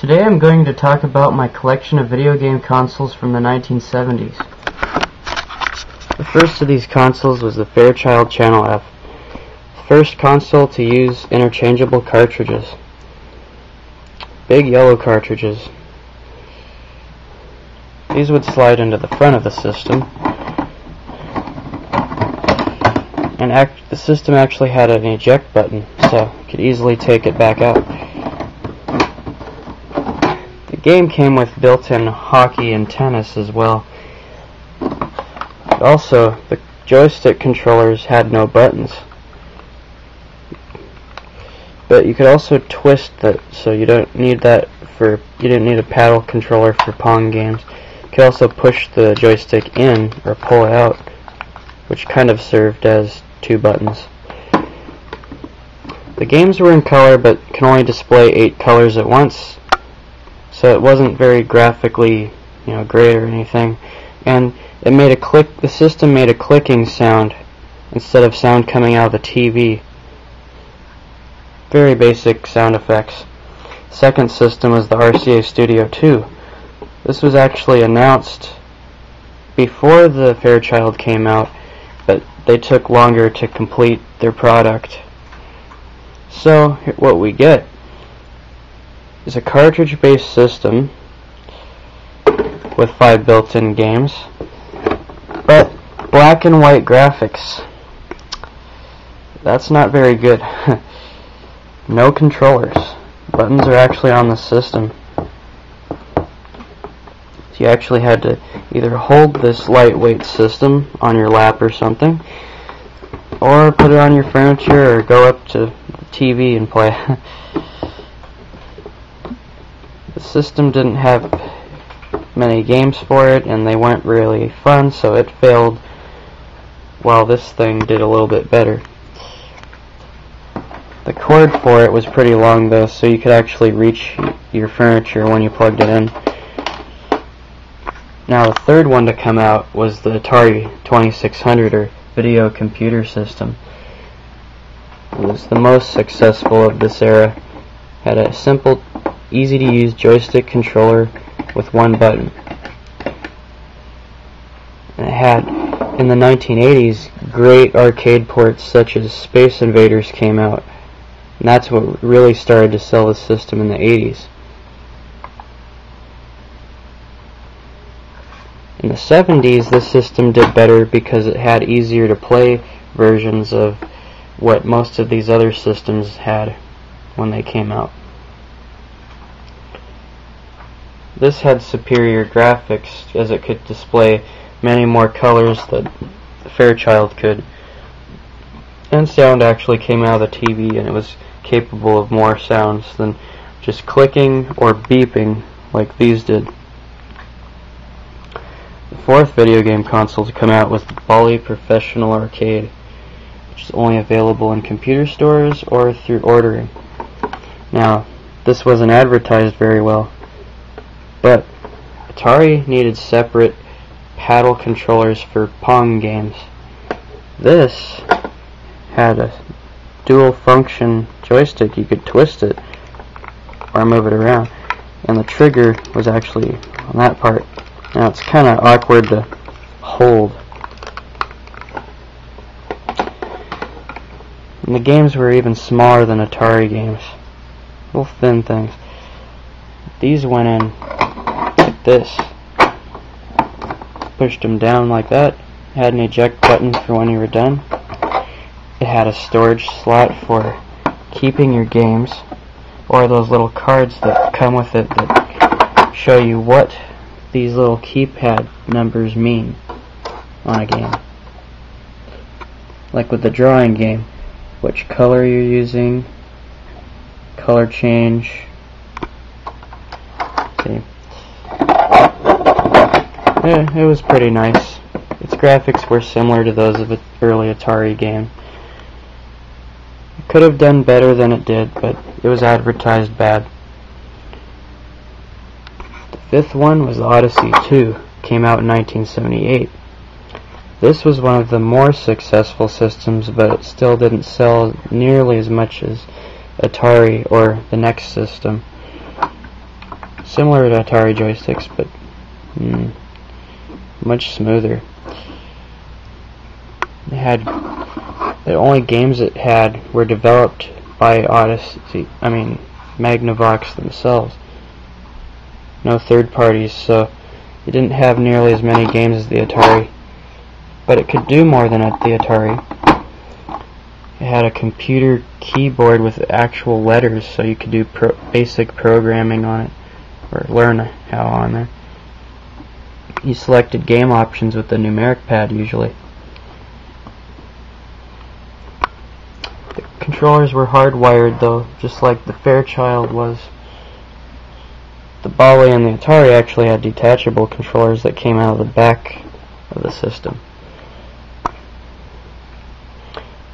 Today I'm going to talk about my collection of video game consoles from the 1970s. The first of these consoles was the Fairchild Channel F, the first console to use interchangeable cartridges. Big yellow cartridges. These would slide into the front of the system, and the system actually had an eject button, so you could easily take it back out. The game came with built-in hockey and tennis as well. Also, the joystick controllers had no buttons, but you could also twist that, so you didn't need a paddle controller for Pong games. You could also push the joystick in or pull it out, which kind of served as two buttons. The games were in color but can only display 8 colors at once, so it wasn't very graphically, great or anything. And it made the system made a clicking sound instead of sound coming out of the TV. Very basic sound effects. Second system was the RCA Studio II. This was actually announced before the Fairchild came out, but they took longer to complete their product. So what we get is a cartridge-based system with 5 built-in games, but black and white graphics. That's not very good. No controllers. Buttons are actually on the system. So you actually had to either hold this lightweight system on your lap or something, or put it on your furniture, or go up to the TV and play. The system didn't have many games for it, and they weren't really fun, so it failed, while this thing did a little bit better. The cord for it was pretty long though, so you could actually reach your furniture when you plugged it in. Now the third one to come out was the Atari 2600, or video computer system. It was the most successful of this era. Had a simple, easy to use joystick controller with one button. And it had, in the 1980s, great arcade ports such as Space Invaders came out. And that's what really started to sell the system in the 80s. In the 70s, this system did better because it had easier to play versions of what most of these other systems had when they came out. This had superior graphics, as it could display many more colors than the Fairchild could. And sound actually came out of the TV, and it was capable of more sounds than just clicking or beeping like these did. The fourth video game console to come out was the Bally Professional Arcade, which is only available in computer stores or through ordering. Now, this wasn't advertised very well, but Atari needed separate paddle controllers for Pong games. This had a dual function joystick. You could twist it or move it around, and the trigger was actually on that part. Now it's kind of awkward to hold. And the games were even smaller than Atari games. Little thin things. These went in like this. Pushed them down like that. Had an eject button for when you were done. It had a storage slot for keeping your games, or those little cards that come with it that show you what these little keypad numbers mean on a game. Like with the drawing game, which color you're using, color change. See. Yeah, it was pretty nice. Its graphics were similar to those of an early Atari game. It could have done better than it did, but it was advertised bad. The fifth one was the Odyssey II. Came out in 1978. This was one of the more successful systems, but it still didn't sell nearly as much as Atari or the next system. similar to Atari joysticks, but much smoother. It had the only games it had were developed by Magnavox themselves. No third parties, so it didn't have nearly as many games as the Atari, but it could do more than the Atari. It had a computer keyboard with actual letters, so you could do basic programming on it, or learn how on there. You selected game options with the numeric pad usually. The controllers were hardwired though, just like the Fairchild was. The Bally and the Atari actually had detachable controllers that came out of the back of the system.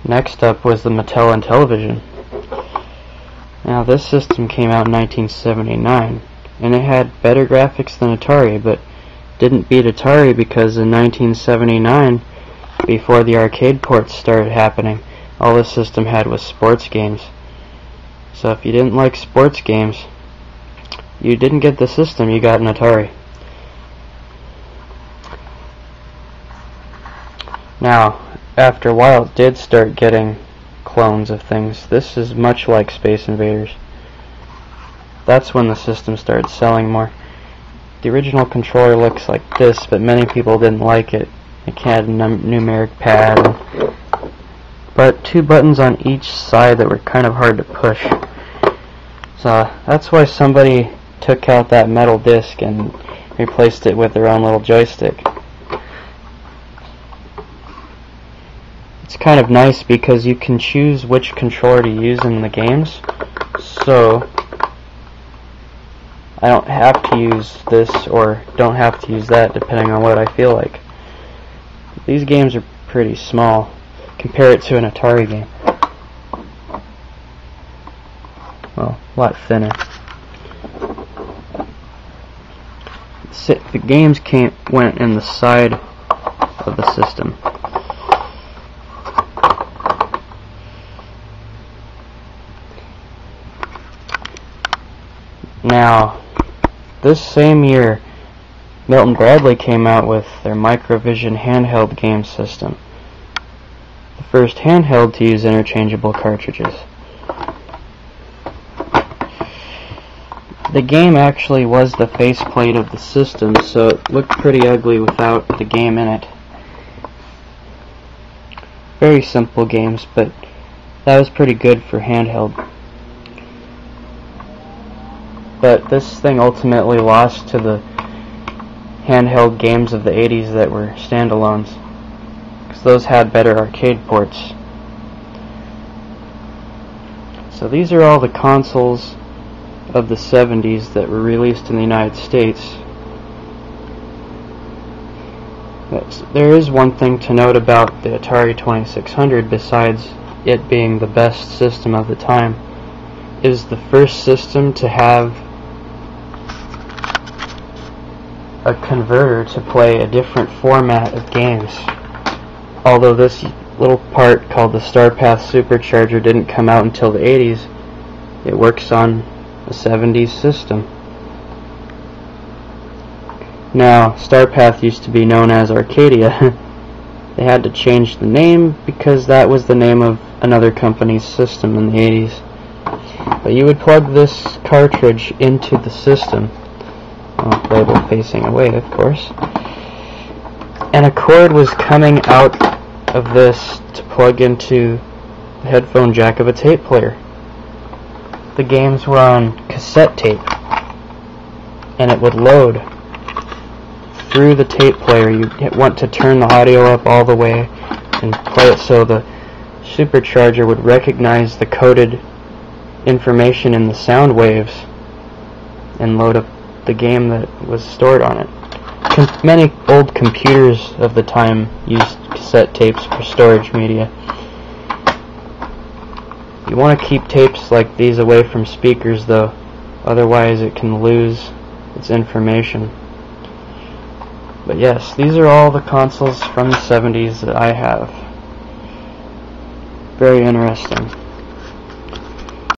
Next up was the Mattel Intellivision. Now this system came out in 1979, and it had better graphics than Atari, but didn't beat Atari because in 1979, before the arcade ports started happening, all the system had was sports games. So if you didn't like sports games, you didn't get the system, you got an Atari. Now, after a while it did start getting clones of things. This is much like Space Invaders. That's when the system started selling more. The original controller looks like this, but many people didn't like it. It had a numeric pad, but two buttons on each side that were kind of hard to push. So that's why somebody took out that metal disc and replaced it with their own little joystick. It's kind of nice because you can choose which controller to use in the games, so I don't have to use this or don't have to use that depending on what I feel like. These games are pretty small. Compare it to an Atari game. Well, a lot thinner. The games went in the side of the system. Now, this same year, Milton Bradley came out with their Microvision handheld game system. The first handheld to use interchangeable cartridges. The game actually was the faceplate of the system, so it looked pretty ugly without the game in it. Very simple games, but that was pretty good for handheld. But this thing ultimately lost to the handheld games of the 80s that were standalones, because those had better arcade ports. So these are all the consoles of the 70s that were released in the United States. There is one thing to note about the Atari 2600 besides it being the best system of the time. It is the first system to have a converter to play a different format of games. Although this little part called the StarPath Supercharger didn't come out until the 80s, it works on a 70s system. Now, StarPath used to be known as Arcadia. They had to change the name because that was the name of another company's system in the 80s. But you would plug this cartridge into the system, label facing away of course, and a cord was coming out of this to plug into the headphone jack of a tape player. The games were on cassette tape, and it would load through the tape player. You want to turn the audio up all the way and play it so the supercharger would recognize the coded information in the sound waves and load up the game that was stored on it. Many old computers of the time used cassette tapes for storage media. You want to keep tapes like these away from speakers though, otherwise it can lose its information. But yes, these are all the consoles from the 70s that I have. Very interesting.